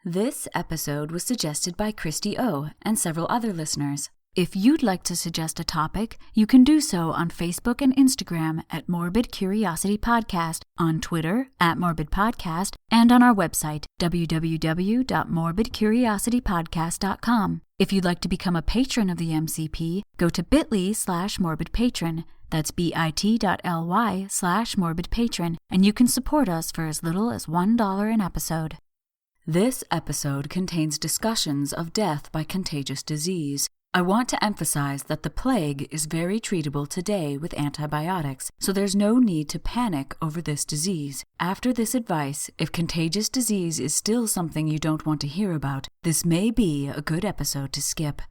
This episode was suggested by Christy O. and several other listeners. If you'd like to suggest a topic, you can do so on Facebook and Instagram at Morbid Curiosity Podcast, on Twitter at Morbid Podcast, and on our website, www.morbidcuriositypodcast.com. If you'd like to become a patron of the MCP, go to bit.ly/morbidpatron. That's bit.ly/morbidpatron, and you can support us for as little as $1 an episode. This episode contains discussions of death by contagious disease. I want to emphasize that the plague is very treatable today with antibiotics, so there's no need to panic over this disease. After this advice, if contagious disease is still something you don't want to hear about, this may be a good episode to skip.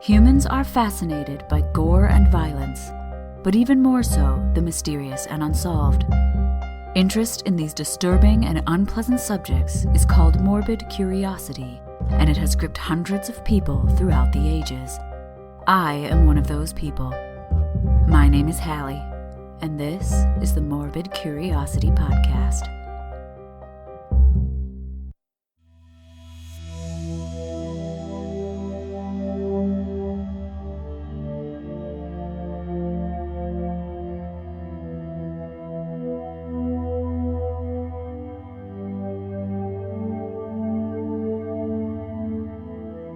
Humans are fascinated by gore and violence, but even more so, the mysterious and unsolved. Interest in these disturbing and unpleasant subjects is called morbid curiosity, and it has gripped hundreds of people throughout the ages. I am one of those people. My name is Hallie, and this is the Morbid Curiosity Podcast.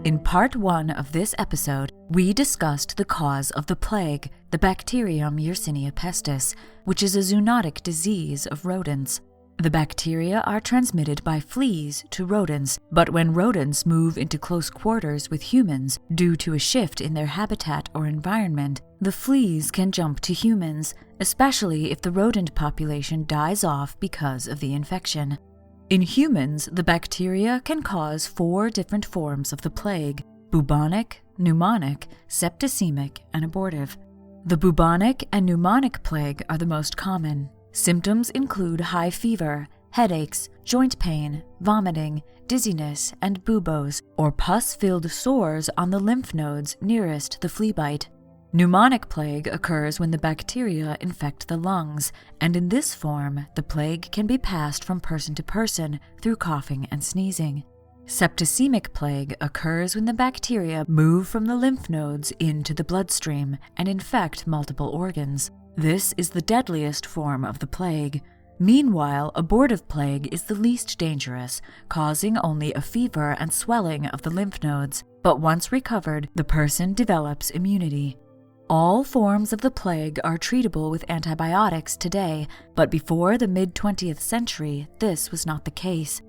In part 1 of this episode, we discussed the cause of the plague, the bacterium Yersinia pestis, which is a zoonotic disease of rodents. The bacteria are transmitted by fleas to rodents, but when rodents move into close quarters with humans due to a shift in their habitat or environment, the fleas can jump to humans, especially if the rodent population dies off because of the infection. In humans, the bacteria can cause 4 different forms of the plague: bubonic, pneumonic, septicemic, and abortive. The bubonic and pneumonic plague are the most common. Symptoms include high fever, headaches, joint pain, vomiting, dizziness, and buboes, or pus-filled sores on the lymph nodes nearest the flea bite. Pneumonic plague occurs when the bacteria infect the lungs, and in this form, the plague can be passed from person to person through coughing and sneezing. Septicemic plague occurs when the bacteria move from the lymph nodes into the bloodstream and infect multiple organs. This is the deadliest form of the plague. Meanwhile, abortive plague is the least dangerous, causing only a fever and swelling of the lymph nodes, but once recovered, the person develops immunity. All forms of the plague are treatable with antibiotics today, but before the mid-20th century, this was not the case.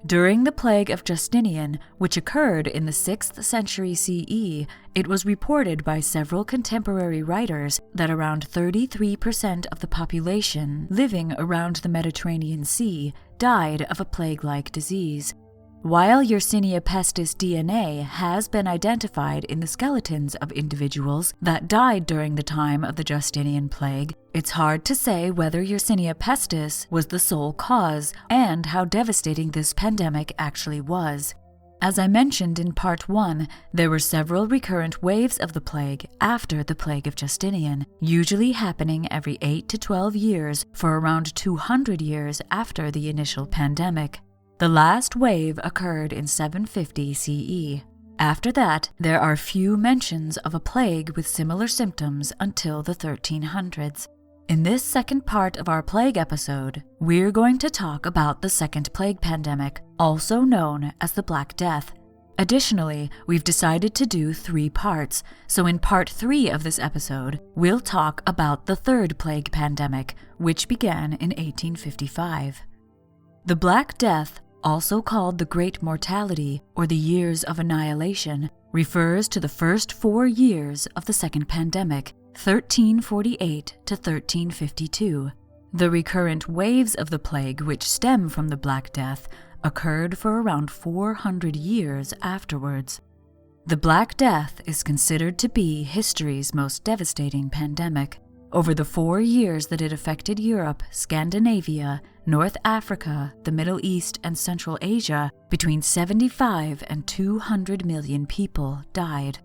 During the plague of Justinian, which occurred in the 6th century CE, it was reported by several contemporary writers that around 33% of the population living around the Mediterranean Sea died of a plague-like disease. While Yersinia pestis DNA has been identified in the skeletons of individuals that died during the time of the Justinian plague, it's hard to say whether Yersinia pestis was the sole cause and how devastating this pandemic actually was. As I mentioned in part 1, there were several recurrent waves of the plague after the plague of Justinian, usually happening every 8 to 12 years for around 200 years after the initial pandemic. The last wave occurred in 750 CE. After that, there are few mentions of a plague with similar symptoms until the 1300s. In this second part of our plague episode, we're going to talk about the Second Plague Pandemic, also known as the Black Death. Additionally, we've decided to do 3 parts, so in part 3 of this episode, we'll talk about the Third Plague Pandemic, which began in 1855. The Black Death, also called the Great Mortality or the Years of Annihilation, refers to the first 4 years of the Second Pandemic, 1348 to 1352. The recurrent waves of the plague which stem from the Black Death occurred for around 400 years afterwards. The Black Death is considered to be history's most devastating pandemic. Over the 4 years that it affected Europe, Scandinavia, North Africa, the Middle East, and Central Asia, between 75 and 200 million people died.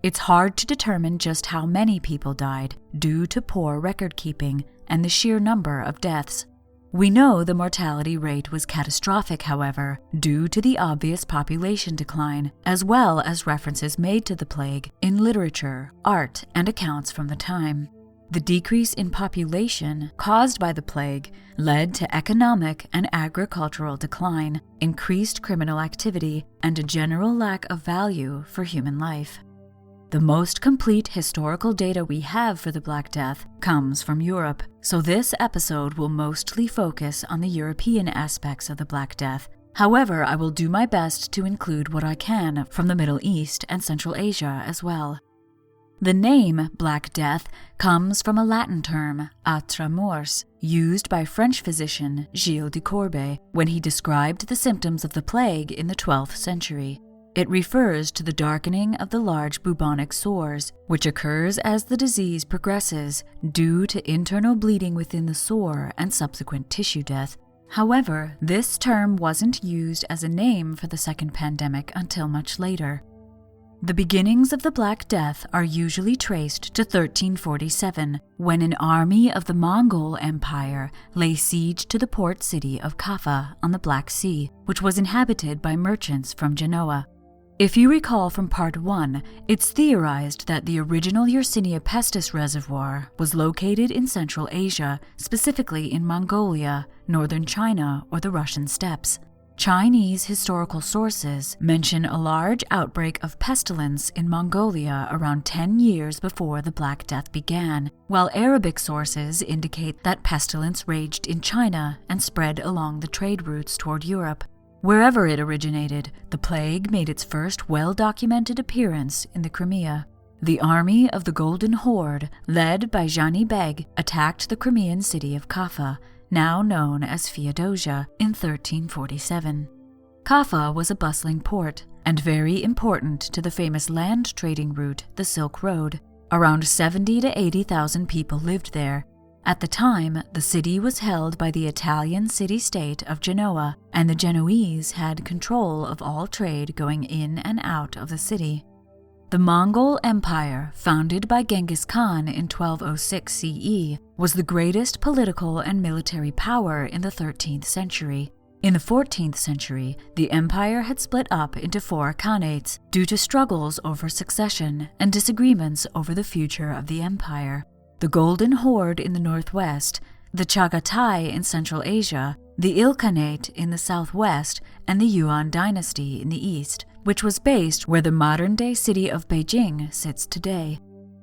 It's hard to determine just how many people died due to poor record-keeping and the sheer number of deaths. We know the mortality rate was catastrophic, however, due to the obvious population decline, as well as references made to the plague in literature, art, and accounts from the time. The decrease in population caused by the plague led to economic and agricultural decline, increased criminal activity, and a general lack of value for human life. The most complete historical data we have for the Black Death comes from Europe, so this episode will mostly focus on the European aspects of the Black Death. However, I will do my best to include what I can from the Middle East and Central Asia as well. The name Black Death comes from a Latin term, atra mors, used by French physician Gilles de Courbet when he described the symptoms of the plague in the 12th century. It refers to the darkening of the large bubonic sores, which occurs as the disease progresses due to internal bleeding within the sore and subsequent tissue death. However, this term wasn't used as a name for the second pandemic until much later. The beginnings of the Black Death are usually traced to 1347, when an army of the Mongol Empire lay siege to the port city of Kaffa on the Black Sea, which was inhabited by merchants from Genoa. If you recall from Part 1, it's theorized that the original Yersinia pestis reservoir was located in Central Asia, specifically in Mongolia, northern China, or the Russian steppes. Chinese historical sources mention a large outbreak of pestilence in Mongolia around 10 years before the Black Death began, while Arabic sources indicate that pestilence raged in China and spread along the trade routes toward Europe. Wherever it originated, the plague made its first well-documented appearance in the Crimea. The army of the Golden Horde, led by Jani Beg, attacked the Crimean city of Kaffa, now known as Feodosia, in 1347. Kaffa was a bustling port, and very important to the famous land trading route, the Silk Road. Around 70,000 to 80,000 people lived there. At the time, the city was held by the Italian city-state of Genoa, and the Genoese had control of all trade going in and out of the city. The Mongol Empire, founded by Genghis Khan in 1206 CE, was the greatest political and military power in the 13th century. In the 14th century, the empire had split up into 4 khanates due to struggles over succession and disagreements over the future of the empire. The Golden Horde in the northwest, the Chagatai in Central Asia, the Ilkhanate in the southwest, and the Yuan dynasty in the east, which was based where the modern-day city of Beijing sits today.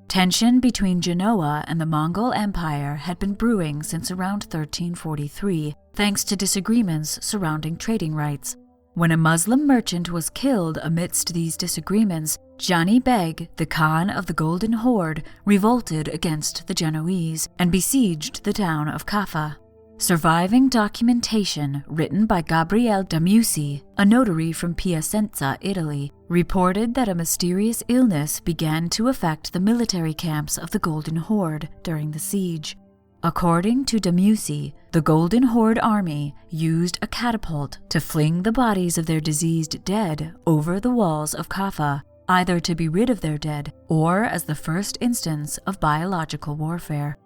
Tension between Genoa and the Mongol Empire had been brewing since around 1343, thanks to disagreements surrounding trading rights. When a Muslim merchant was killed amidst these disagreements, Jani Beg, the Khan of the Golden Horde, revolted against the Genoese and besieged the town of Kaffa. Surviving documentation written by Gabriele da Musi, a notary from Piacenza, Italy, reported that a mysterious illness began to affect the military camps of the Golden Horde during the siege. According to da Musi, the Golden Horde army used a catapult to fling the bodies of their diseased dead over the walls of Kaffa, either to be rid of their dead or as the first instance of biological warfare.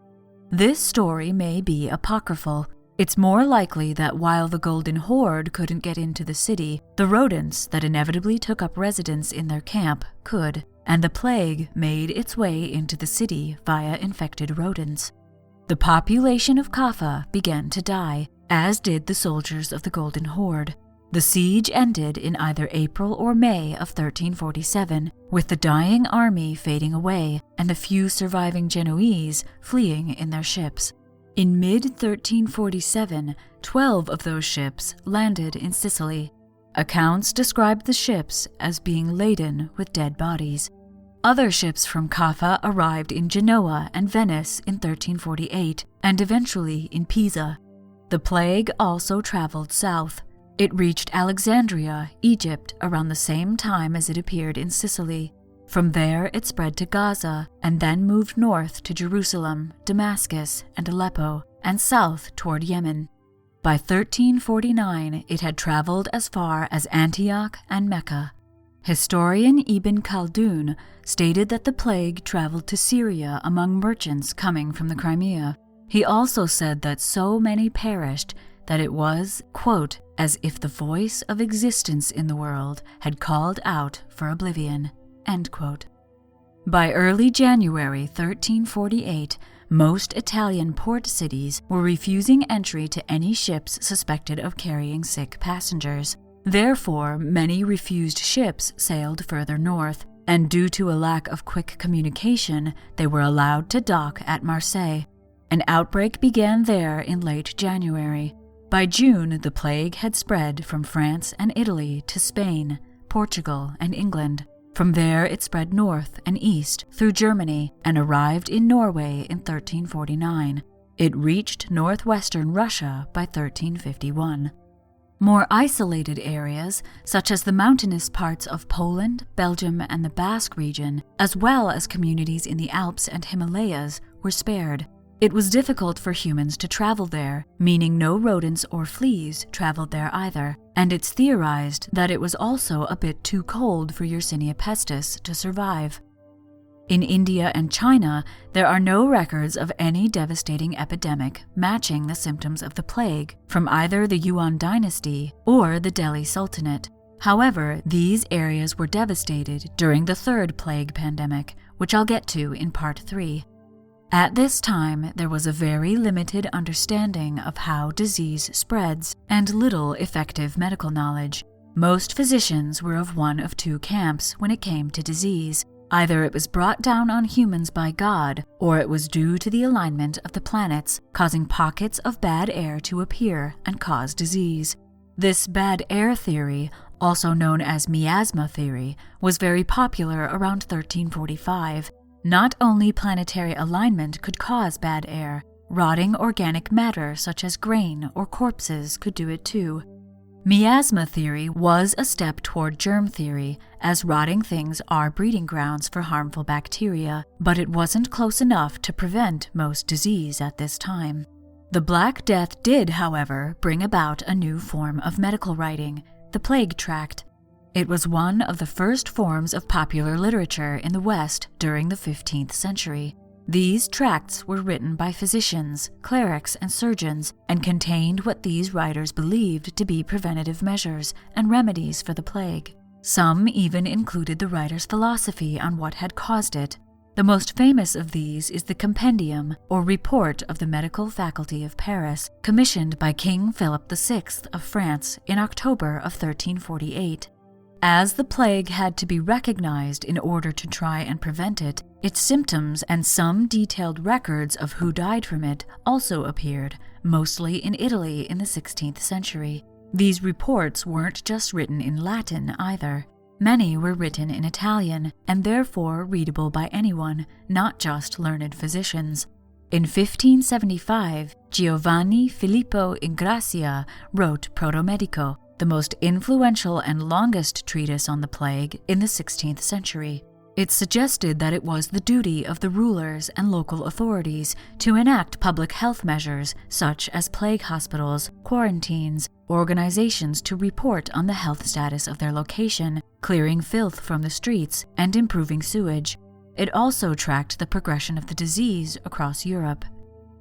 This story may be apocryphal. It's more likely that while the Golden Horde couldn't get into the city, the rodents that inevitably took up residence in their camp could, and the plague made its way into the city via infected rodents. The population of Kaffa began to die, as did the soldiers of the Golden Horde. The siege ended in either April or May of 1347, with the dying army fading away and the few surviving Genoese fleeing in their ships. In mid-1347, 12 of those ships landed in Sicily. Accounts describe the ships as being laden with dead bodies. Other ships from Kaffa arrived in Genoa and Venice in 1348, and eventually in Pisa. The plague also traveled south. It reached Alexandria, Egypt, around the same time as it appeared in Sicily. From there it spread to Gaza, and then moved north to Jerusalem, Damascus, and Aleppo, and south toward Yemen. By 1349, it had traveled as far as Antioch and Mecca. Historian Ibn Khaldun stated that the plague traveled to Syria among merchants coming from the Crimea. He also said that so many perished that it was, quote, as if the voice of existence in the world had called out for oblivion, end quote. By early January 1348, most Italian port cities were refusing entry to any ships suspected of carrying sick passengers. Therefore, many refused ships sailed further north, and due to a lack of quick communication, they were allowed to dock at Marseille. An outbreak began there in late January. By June, the plague had spread from France and Italy to Spain, Portugal, and England. From there, it spread north and east through Germany and arrived in Norway in 1349. It reached northwestern Russia by 1351. More isolated areas, such as the mountainous parts of Poland, Belgium, and the Basque region, as well as communities in the Alps and Himalayas, were spared. It was difficult for humans to travel there, meaning no rodents or fleas traveled there either, and it's theorized that it was also a bit too cold for Yersinia pestis to survive. In India and China, there are no records of any devastating epidemic matching the symptoms of the plague from either the Yuan dynasty or the Delhi Sultanate. However, these areas were devastated during the third plague pandemic, which I'll get to in Part 3. At this time, there was a very limited understanding of how disease spreads and little effective medical knowledge. Most physicians were of one of two camps when it came to disease. Either it was brought down on humans by God, or it was due to the alignment of the planets, causing pockets of bad air to appear and cause disease. This bad air theory, also known as miasma theory, was very popular around 1345. Not only planetary alignment could cause bad air, rotting organic matter such as grain or corpses could do it too. Miasma theory was a step toward germ theory, as rotting things are breeding grounds for harmful bacteria, but it wasn't close enough to prevent most disease at this time. The Black Death did, however, bring about a new form of medical writing, the plague tract. It was one of the first forms of popular literature in the West during the 15th century. These tracts were written by physicians, clerics, and surgeons, and contained what these writers believed to be preventative measures and remedies for the plague. Some even included the writer's philosophy on what had caused it. The most famous of these is the Compendium, or Report of the Medical Faculty of Paris, commissioned by King Philip VI of France in October of 1348. As the plague had to be recognized in order to try and prevent it, its symptoms and some detailed records of who died from it also appeared, mostly in Italy in the 16th century. These reports weren't just written in Latin either. Many were written in Italian, and therefore readable by anyone, not just learned physicians. In 1575, Giovanni Filippo Ingrassia wrote Protomedico, the most influential and longest treatise on the plague in the 16th century. It suggested that it was the duty of the rulers and local authorities to enact public health measures such as plague hospitals, quarantines, organizations to report on the health status of their location, clearing filth from the streets, and improving sewage. It also tracked the progression of the disease across Europe.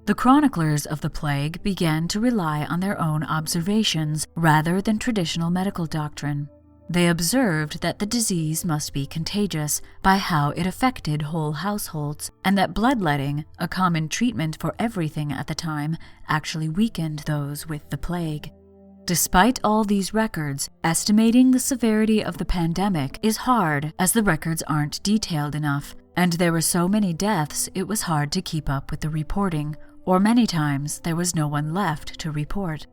The chroniclers of the plague began to rely on their own observations rather than traditional medical doctrine. They observed that the disease must be contagious by how it affected whole households, and that bloodletting, a common treatment for everything at the time, actually weakened those with the plague. Despite all these records, estimating the severity of the pandemic is hard as the records aren't detailed enough, and there were so many deaths it was hard to keep up with the reporting, or many times there was no one left to report.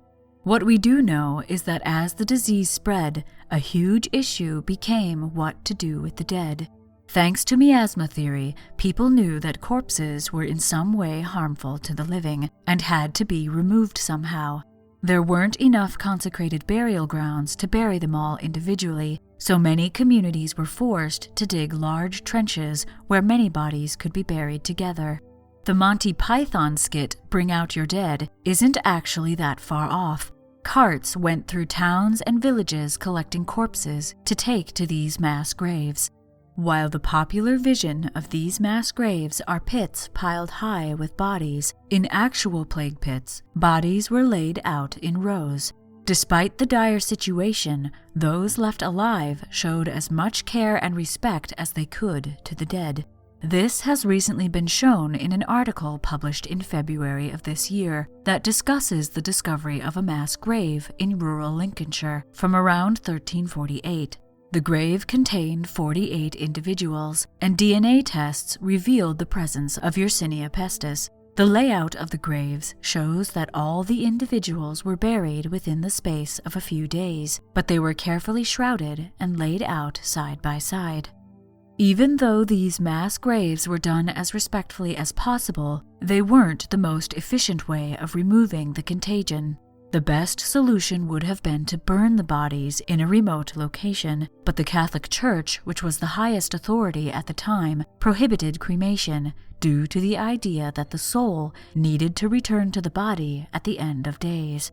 What we do know is that as the disease spread, a huge issue became what to do with the dead. Thanks to miasma theory, people knew that corpses were in some way harmful to the living and had to be removed somehow. There weren't enough consecrated burial grounds to bury them all individually, so many communities were forced to dig large trenches where many bodies could be buried together. The Monty Python skit, Bring Out Your Dead, isn't actually that far off. Carts went through towns and villages collecting corpses to take to these mass graves. While the popular vision of these mass graves are pits piled high with bodies, in actual plague pits, bodies were laid out in rows. Despite the dire situation, those left alive showed as much care and respect as they could to the dead. This has recently been shown in an article published in February of this year that discusses the discovery of a mass grave in rural Lincolnshire from around 1348. The grave contained 48 individuals, and DNA tests revealed the presence of Yersinia pestis. The layout of the graves shows that all the individuals were buried within the space of a few days, but they were carefully shrouded and laid out side by side. Even though these mass graves were done as respectfully as possible, they weren't the most efficient way of removing the contagion. The best solution would have been to burn the bodies in a remote location, but the Catholic Church, which was the highest authority at the time, prohibited cremation due to the idea that the soul needed to return to the body at the end of days.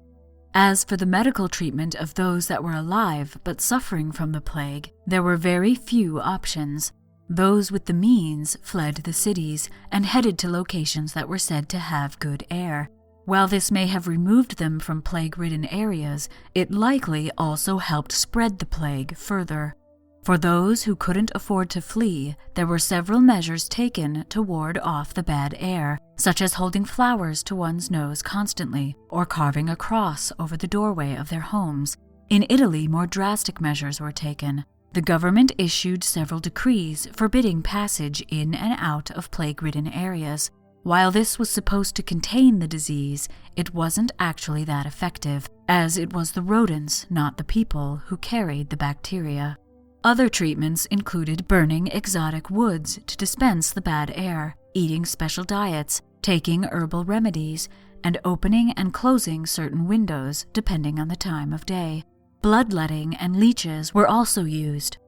As for the medical treatment of those that were alive but suffering from the plague, there were very few options. Those with the means fled the cities and headed to locations that were said to have good air. While this may have removed them from plague-ridden areas, it likely also helped spread the plague further. For those who couldn't afford to flee, there were several measures taken to ward off the bad air, such as holding flowers to one's nose constantly, or carving a cross over the doorway of their homes. In Italy, more drastic measures were taken. The government issued several decrees forbidding passage in and out of plague-ridden areas. While this was supposed to contain the disease, it wasn't actually that effective, as it was the rodents, not the people, who carried the bacteria. Other treatments included burning exotic woods to dispense the bad air, eating special diets, taking herbal remedies, and opening and closing certain windows depending on the time of day. Bloodletting and leeches were also used.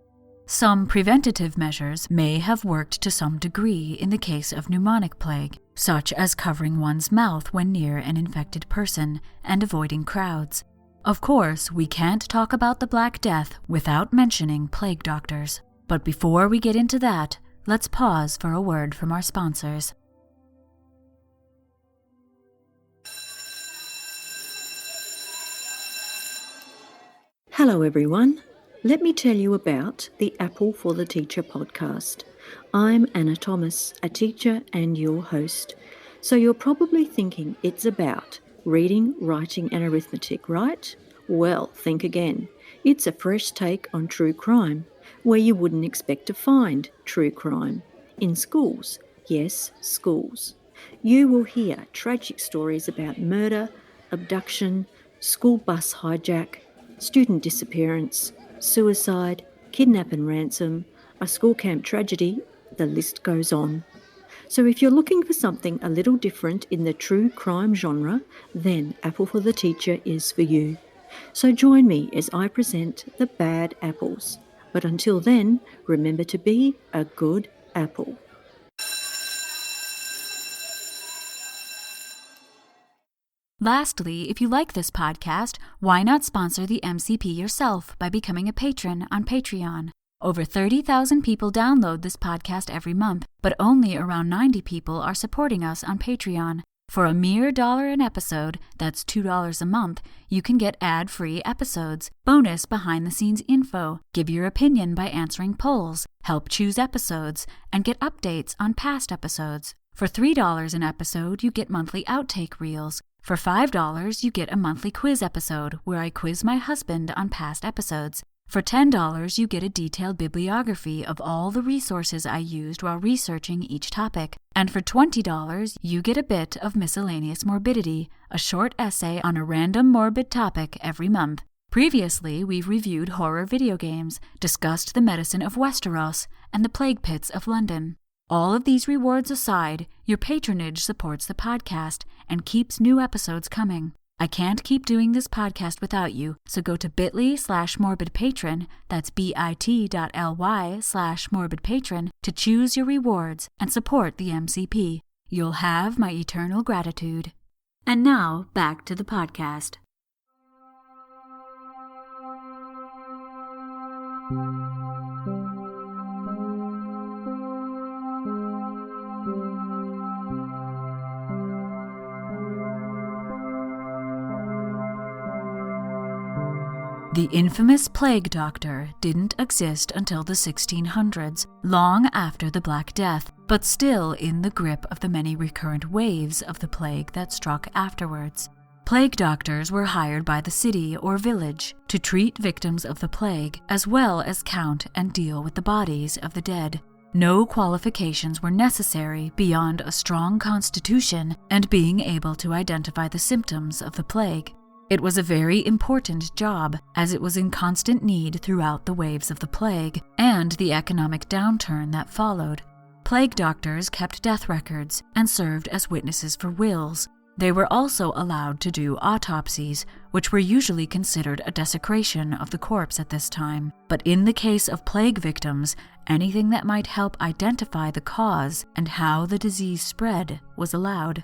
Some preventative measures may have worked to some degree in the case of pneumonic plague, such as covering one's mouth when near an infected person and avoiding crowds. Of course, we can't talk about the Black Death without mentioning plague doctors. But before we get into that, let's pause for a word from our sponsors. Hello everyone. Let me tell you about the Apple for the Teacher podcast. I'm Anna Thomas, a teacher and your host. So you're probably thinking it's about reading, writing and arithmetic, right? Well, think again. It's a fresh take on true crime, where you wouldn't expect to find true crime. In schools. Yes, schools. You will hear tragic stories about murder, abduction, school bus hijack, student disappearance, suicide, kidnap and ransom, a school camp tragedy, the list goes on. So if you're looking for something a little different in the true crime genre, then Apple for the Teacher is for you. So join me as I present the bad apples. But until then, remember to be a good apple. Lastly, if you like this podcast, why not sponsor the MCP yourself by becoming a patron on Patreon? Over 30,000 people download this podcast every month, but only around 90 people are supporting us on Patreon. For a mere $1 an episode, that's $2 a month, you can get ad-free episodes, bonus behind-the-scenes info, give your opinion by answering polls, help choose episodes, and get updates on past episodes. For $3 an episode, you get monthly outtake reels. For $5, you get a monthly quiz episode where I quiz my husband on past episodes. For $10, you get a detailed bibliography of all the resources I used while researching each topic. And for $20, you get a bit of miscellaneous morbidity, a short essay on a random morbid topic every month. Previously, we've reviewed horror video games, discussed the medicine of Westeros, and the plague pits of London. All of these rewards aside, your patronage supports the podcast and keeps new episodes coming. I can't keep doing this podcast without you, so go to bit.ly/morbidpatron, that's bit.ly/morbidpatron, to choose your rewards and support the MCP. You'll have my eternal gratitude. And now, back to the podcast. The infamous plague doctor didn't exist until the 1600s, long after the Black Death, but still in the grip of the many recurrent waves of the plague that struck afterwards. Plague doctors were hired by the city or village to treat victims of the plague, as well as count and deal with the bodies of the dead. No qualifications were necessary beyond a strong constitution and being able to identify the symptoms of the plague. It was a very important job, as it was in constant need throughout the waves of the plague and the economic downturn that followed. Plague doctors kept death records and served as witnesses for wills. They were also allowed to do autopsies, which were usually considered a desecration of the corpse at this time. But in the case of plague victims, anything that might help identify the cause and how the disease spread was allowed.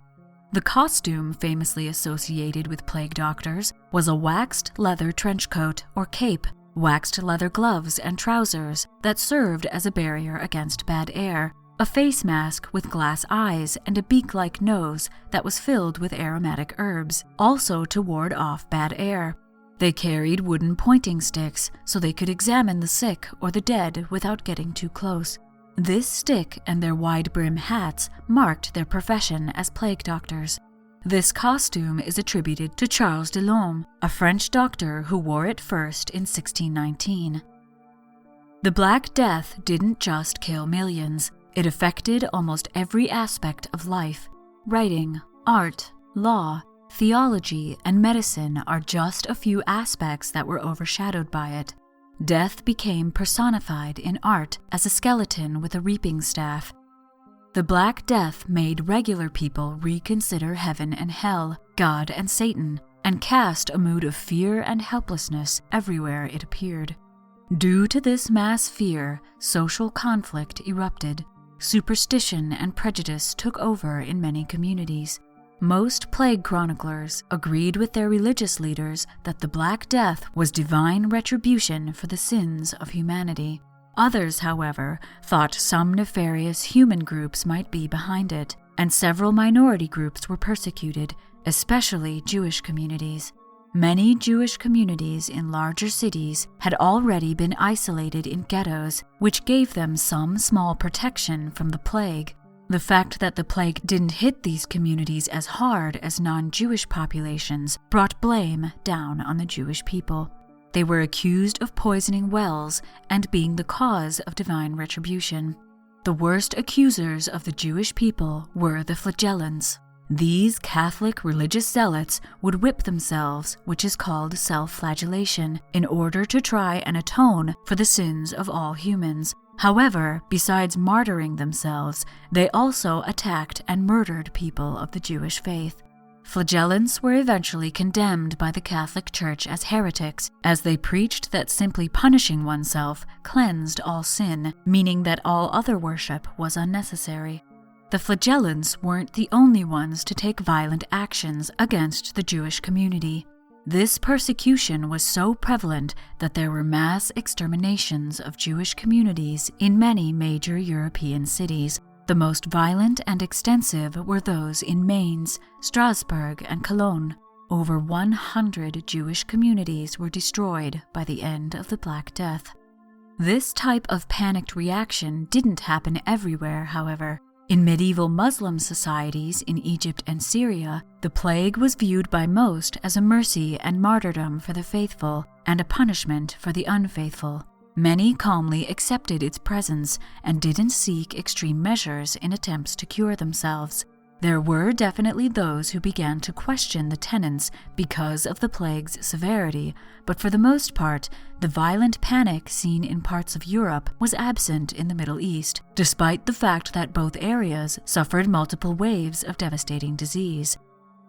The costume famously associated with plague doctors was a waxed leather trench coat or cape, waxed leather gloves and trousers that served as a barrier against bad air, a face mask with glass eyes and a beak-like nose that was filled with aromatic herbs, also to ward off bad air. They carried wooden pointing sticks so they could examine the sick or the dead without getting too close. This stick and their wide-brim hats marked their profession as plague doctors. This costume is attributed to Charles de Lorme, a French doctor who wore it first in 1619. The Black Death didn't just kill millions. It affected almost every aspect of life. Writing, art, law, theology, and medicine are just a few aspects that were overshadowed by it. Death became personified in art as a skeleton with a reaping staff. The Black Death made regular people reconsider heaven and hell, God and Satan, and cast a mood of fear and helplessness everywhere it appeared. Due to this mass fear, social conflict erupted. Superstition and prejudice took over in many communities. Most plague chroniclers agreed with their religious leaders that the Black Death was divine retribution for the sins of humanity. Others, however, thought some nefarious human groups might be behind it, and several minority groups were persecuted, especially Jewish communities. Many Jewish communities in larger cities had already been isolated in ghettos, which gave them some small protection from the plague. The fact that the plague didn't hit these communities as hard as non-Jewish populations brought blame down on the Jewish people. They were accused of poisoning wells and being the cause of divine retribution. The worst accusers of the Jewish people were the flagellants. These Catholic religious zealots would whip themselves, which is called self-flagellation, in order to try and atone for the sins of all humans. However, besides martyring themselves, they also attacked and murdered people of the Jewish faith. Flagellants were eventually condemned by the Catholic Church as heretics, as they preached that simply punishing oneself cleansed all sin, meaning that all other worship was unnecessary. The flagellants weren't the only ones to take violent actions against the Jewish community. This persecution was so prevalent that there were mass exterminations of Jewish communities in many major European cities. The most violent and extensive were those in Mainz, Strasbourg, and Cologne. Over 100 Jewish communities were destroyed by the end of the Black Death. This type of panicked reaction didn't happen everywhere, however. In medieval Muslim societies in Egypt and Syria, the plague was viewed by most as a mercy and martyrdom for the faithful, and a punishment for the unfaithful. Many calmly accepted its presence and didn't seek extreme measures in attempts to cure themselves. There were definitely those who began to question the tenets because of the plague's severity, but for the most part, the violent panic seen in parts of Europe was absent in the Middle East, despite the fact that both areas suffered multiple waves of devastating disease.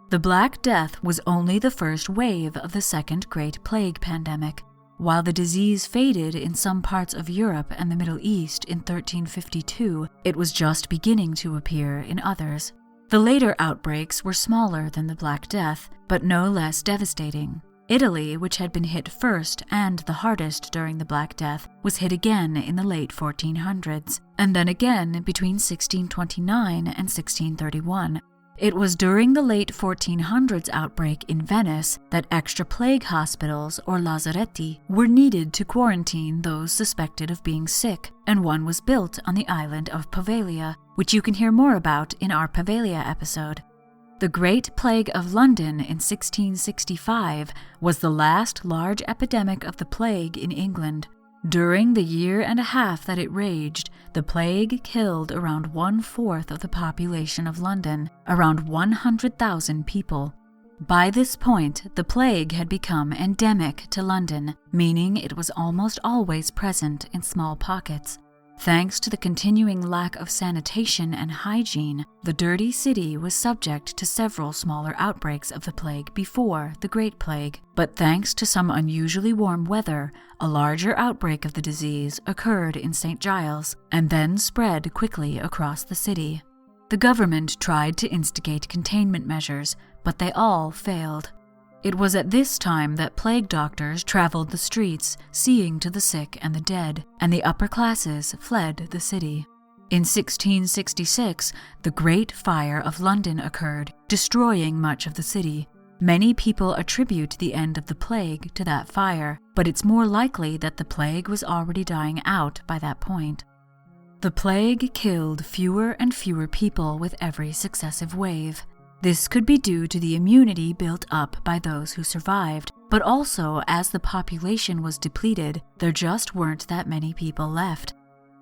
The Black Death was only the first wave of the Second Great Plague pandemic. While the disease faded in some parts of Europe and the Middle East in 1352, it was just beginning to appear in others. The later outbreaks were smaller than the Black Death, but no less devastating. Italy, which had been hit first and the hardest during the Black Death, was hit again in the late 1400s, and then again between 1629 and 1631. It was during the late 1400s outbreak in Venice that extra plague hospitals, or lazaretti, were needed to quarantine those suspected of being sick, and one was built on the island of Poveglia, which you can hear more about in our Poveglia episode. The Great Plague of London in 1665 was the last large epidemic of the plague in England. During the year and a half that it raged, the plague killed around 1/4 of the population of London, around 100,000 people. By this point, the plague had become endemic to London, meaning it was almost always present in small pockets. Thanks to the continuing lack of sanitation and hygiene, the dirty city was subject to several smaller outbreaks of the plague before the Great Plague. But thanks to some unusually warm weather, a larger outbreak of the disease occurred in St. Giles and then spread quickly across the city. The government tried to instigate containment measures, but they all failed. It was at this time that plague doctors traveled the streets, seeing to the sick and the dead, and the upper classes fled the city. In 1666, the Great Fire of London occurred, destroying much of the city. Many people attribute the end of the plague to that fire, but it's more likely that the plague was already dying out by that point. The plague killed fewer and fewer people with every successive wave. This could be due to the immunity built up by those who survived, but also as the population was depleted, there just weren't that many people left.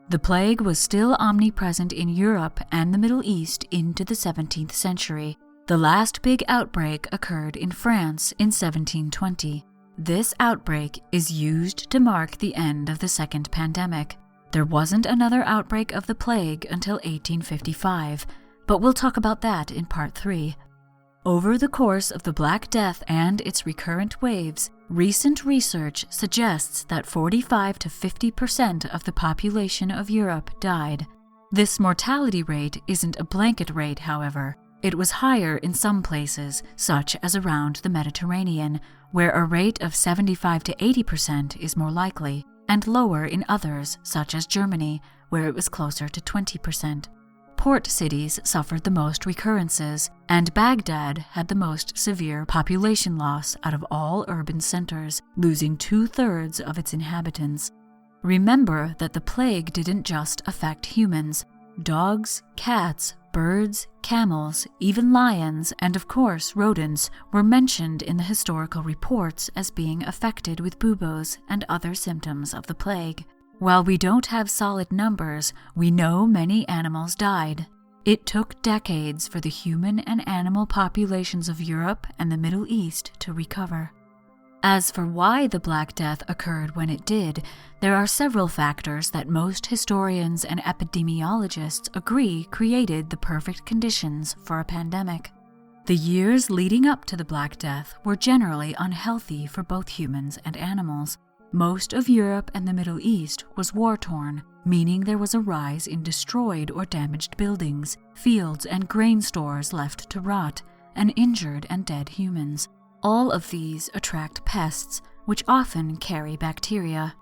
The plague was still omnipresent in Europe and the Middle East into the 17th century. The last big outbreak occurred in France in 1720. This outbreak is used to mark the end of the second pandemic. There wasn't another outbreak of the plague until 1855, but we'll talk about that in part 3. Over the course of the Black Death and its recurrent waves, recent research suggests that 45 to 50% of the population of Europe died. This mortality rate isn't a blanket rate, however. It was higher in some places, such as around the Mediterranean, where a rate of 75 to 80% is more likely, and lower in others, such as Germany, where it was closer to 20%. Port cities suffered the most recurrences, and Baghdad had the most severe population loss out of all urban centers, losing 2/3 of its inhabitants. Remember that the plague didn't just affect humans. Dogs, cats, birds, camels, even lions, and of course rodents were mentioned in the historical reports as being affected with buboes and other symptoms of the plague. While we don't have solid numbers, we know many animals died. It took decades for the human and animal populations of Europe and the Middle East to recover. As for why the Black Death occurred when it did, there are several factors that most historians and epidemiologists agree created the perfect conditions for a pandemic. The years leading up to the Black Death were generally unhealthy for both humans and animals. Most of Europe and the Middle East was war-torn, meaning there was a rise in destroyed or damaged buildings, fields and grain stores left to rot, and injured and dead humans. All of these attract pests, which often carry bacteria.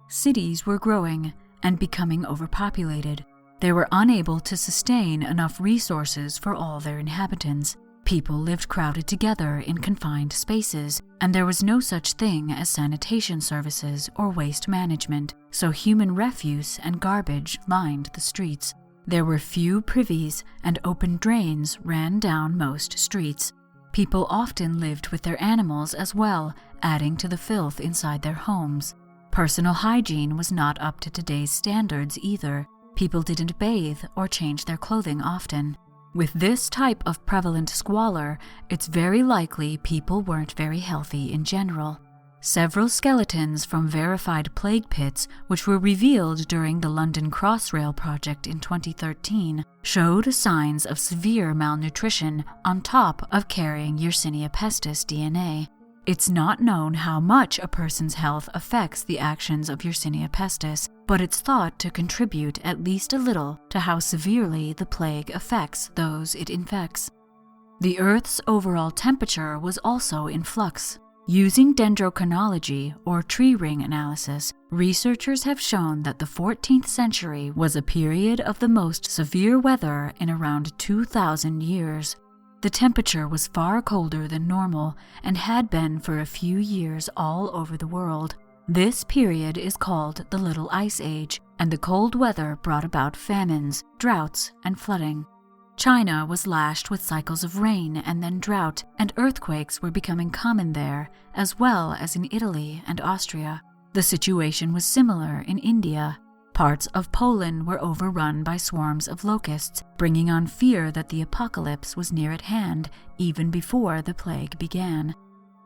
Cities were growing and becoming overpopulated. They were unable to sustain enough resources for all their inhabitants. People lived crowded together in confined spaces, and there was no such thing as sanitation services or waste management, so human refuse and garbage lined the streets. There were few privies, and open drains ran down most streets. People often lived with their animals as well, adding to the filth inside their homes. Personal hygiene was not up to today's standards either. People didn't bathe or change their clothing often. With this type of prevalent squalor, it's very likely people weren't very healthy in general. Several skeletons from verified plague pits, which were revealed during the London Crossrail project in 2013, showed signs of severe malnutrition on top of carrying Yersinia pestis DNA. It's not known how much a person's health affects the actions of Yersinia pestis, but it's thought to contribute at least a little to how severely the plague affects those it infects. The Earth's overall temperature was also in flux. Using dendrochronology, or tree ring analysis, researchers have shown that the 14th century was a period of the most severe weather in around 2,000 years. The temperature was far colder than normal and had been for a few years all over the world. This period is called the Little Ice Age, and the cold weather brought about famines, droughts, and flooding. China was lashed with cycles of rain and then drought, and earthquakes were becoming common there, as well as in Italy and Austria. The situation was similar in India. Parts of Poland were overrun by swarms of locusts, bringing on fear that the apocalypse was near at hand, even before the plague began.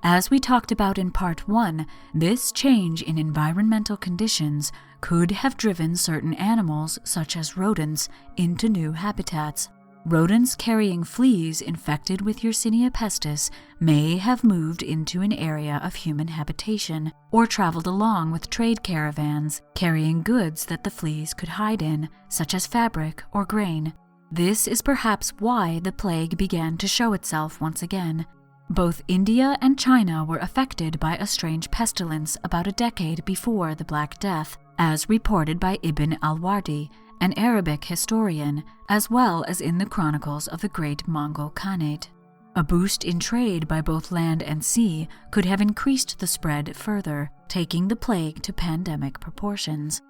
As we talked about in Part 1, this change in environmental conditions could have driven certain animals, such as rodents, into new habitats. Rodents carrying fleas infected with Yersinia pestis may have moved into an area of human habitation, or traveled along with trade caravans, carrying goods that the fleas could hide in, such as fabric or grain. This is perhaps why the plague began to show itself once again. Both India and China were affected by a strange pestilence about a decade before the Black Death, as reported by Ibn al-Wardi, an Arabic historian, as well as in the chronicles of the Great Mongol Khanate. A boost in trade by both land and sea could have increased the spread further, taking the plague to pandemic proportions.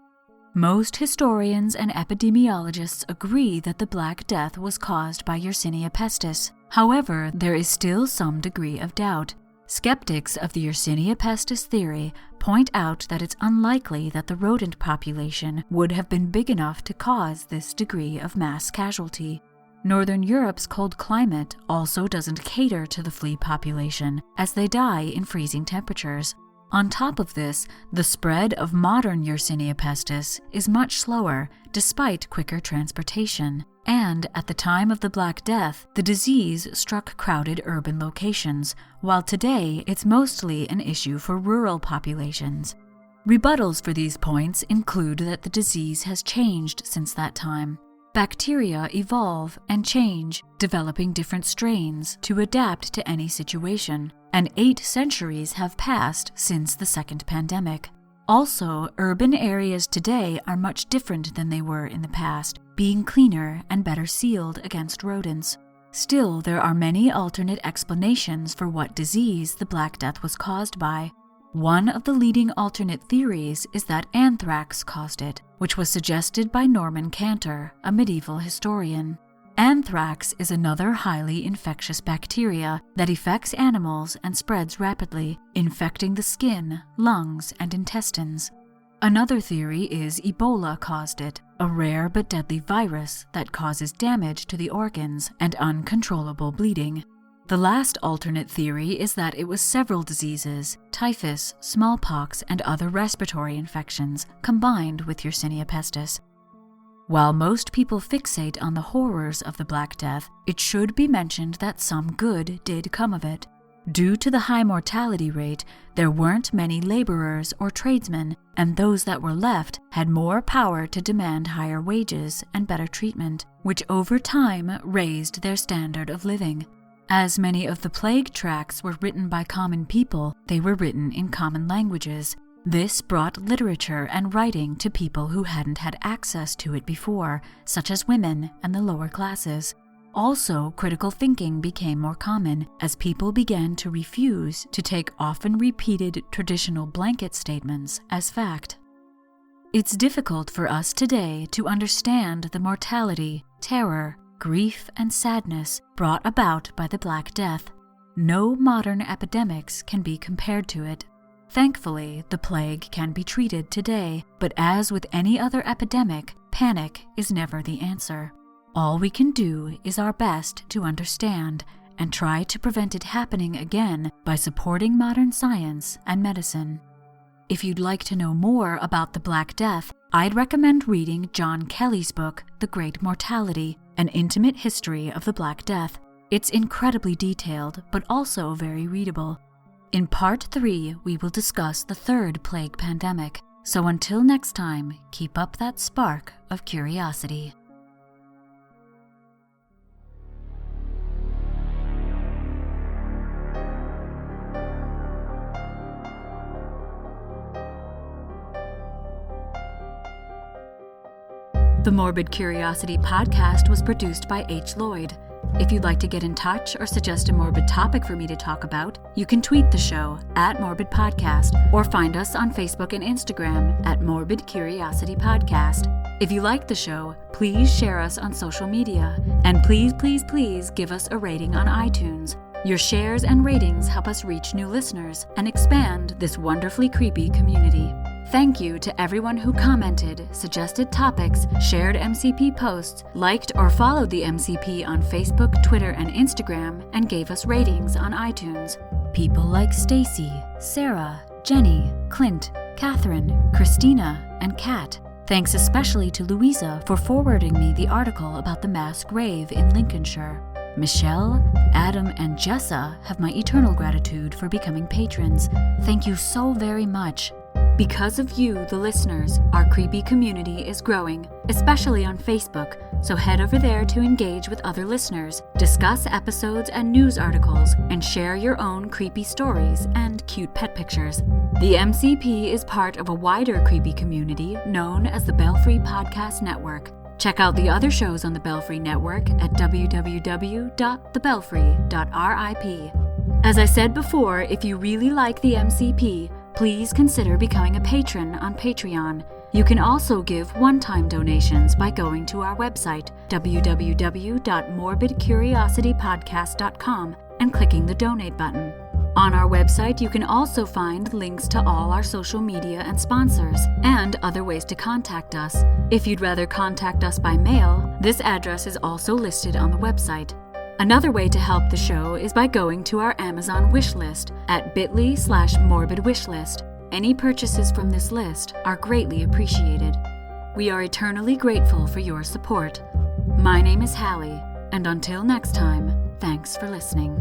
Most historians and epidemiologists agree that the Black Death was caused by Yersinia pestis. However, there is still some degree of doubt. Skeptics of the Yersinia pestis theory point out that it's unlikely that the rodent population would have been big enough to cause this degree of mass casualty. Northern Europe's cold climate also doesn't cater to the flea population, as they die in freezing temperatures. On top of this, the spread of modern Yersinia pestis is much slower, despite quicker transportation. And at the time of the Black Death, the disease struck crowded urban locations, while today it's mostly an issue for rural populations. Rebuttals for these points include that the disease has changed since that time. Bacteria evolve and change, developing different strains to adapt to any situation, and 8 centuries have passed since the second pandemic. Also, urban areas today are much different than they were in the past, being cleaner and better sealed against rodents. Still, there are many alternate explanations for what disease the Black Death was caused by. One of the leading alternate theories is that anthrax caused it, which was suggested by Norman Cantor, a medieval historian. Anthrax is another highly infectious bacteria that affects animals and spreads rapidly, infecting the skin, lungs, and intestines. Another theory is Ebola caused it, a rare but deadly virus that causes damage to the organs and uncontrollable bleeding. The last alternate theory is that it was several diseases, typhus, smallpox, and other respiratory infections, combined with Yersinia pestis. While most people fixate on the horrors of the Black Death, it should be mentioned that some good did come of it. Due to the high mortality rate, there weren't many laborers or tradesmen, and those that were left had more power to demand higher wages and better treatment, which over time raised their standard of living. As many of the plague tracts were written by common people, they were written in common languages. This brought literature and writing to people who hadn't had access to it before, such as women and the lower classes. Also, critical thinking became more common as people began to refuse to take often repeated traditional blanket statements as fact. It's difficult for us today to understand the mortality, terror, grief, and sadness brought about by the Black Death. No modern epidemics can be compared to it. Thankfully, the plague can be treated today, but as with any other epidemic, panic is never the answer. All we can do is our best to understand and try to prevent it happening again by supporting modern science and medicine. If you'd like to know more about the Black Death, I'd recommend reading John Kelly's book, The Great Mortality, An Intimate History of the Black Death. It's incredibly detailed, but also very readable. In Part 3, we will discuss the third plague pandemic, so until next time, keep up that spark of curiosity. The Morbid Curiosity podcast was produced by H. Lloyd. If you'd like to get in touch or suggest a morbid topic for me to talk about, you can tweet the show at Morbid Podcast or find us on Facebook and Instagram at Morbid Curiosity Podcast. If you like the show, please share us on social media, and please give us a rating on iTunes. Your shares and ratings help us reach new listeners and expand this wonderfully creepy community. Thank you to everyone who commented, suggested topics, shared MCP posts, liked or followed the MCP on Facebook, Twitter, and Instagram, and gave us ratings on iTunes. People like Stacy, Sarah, Jenny, Clint, Catherine, Christina, and Kat. Thanks especially to Louisa for forwarding me the article about the mass grave in Lincolnshire. Michelle, Adam, and Jessa have my eternal gratitude for becoming patrons. Thank you so very much. Because of you, the listeners, our creepy community is growing, especially on Facebook, so head over there to engage with other listeners, discuss episodes and news articles, and share your own creepy stories and cute pet pictures. The MCP is part of a wider creepy community known as the Belfry Podcast Network. Check out the other shows on the Belfry Network at www.thebelfry.rip. As I said before, if you really like the MCP, please consider becoming a patron on Patreon. You can also give one-time donations by going to our website, www.morbidcuriositypodcast.com, and clicking the donate button. On our website, you can also find links to all our social media and sponsors, and other ways to contact us. If you'd rather contact us by mail, this address is also listed on the website. Another way to help the show is by going to our Amazon wish list at bit.ly/morbidwishlist. Any purchases from this list are greatly appreciated. We are eternally grateful for your support. My name is Hallie, and until next time, thanks for listening.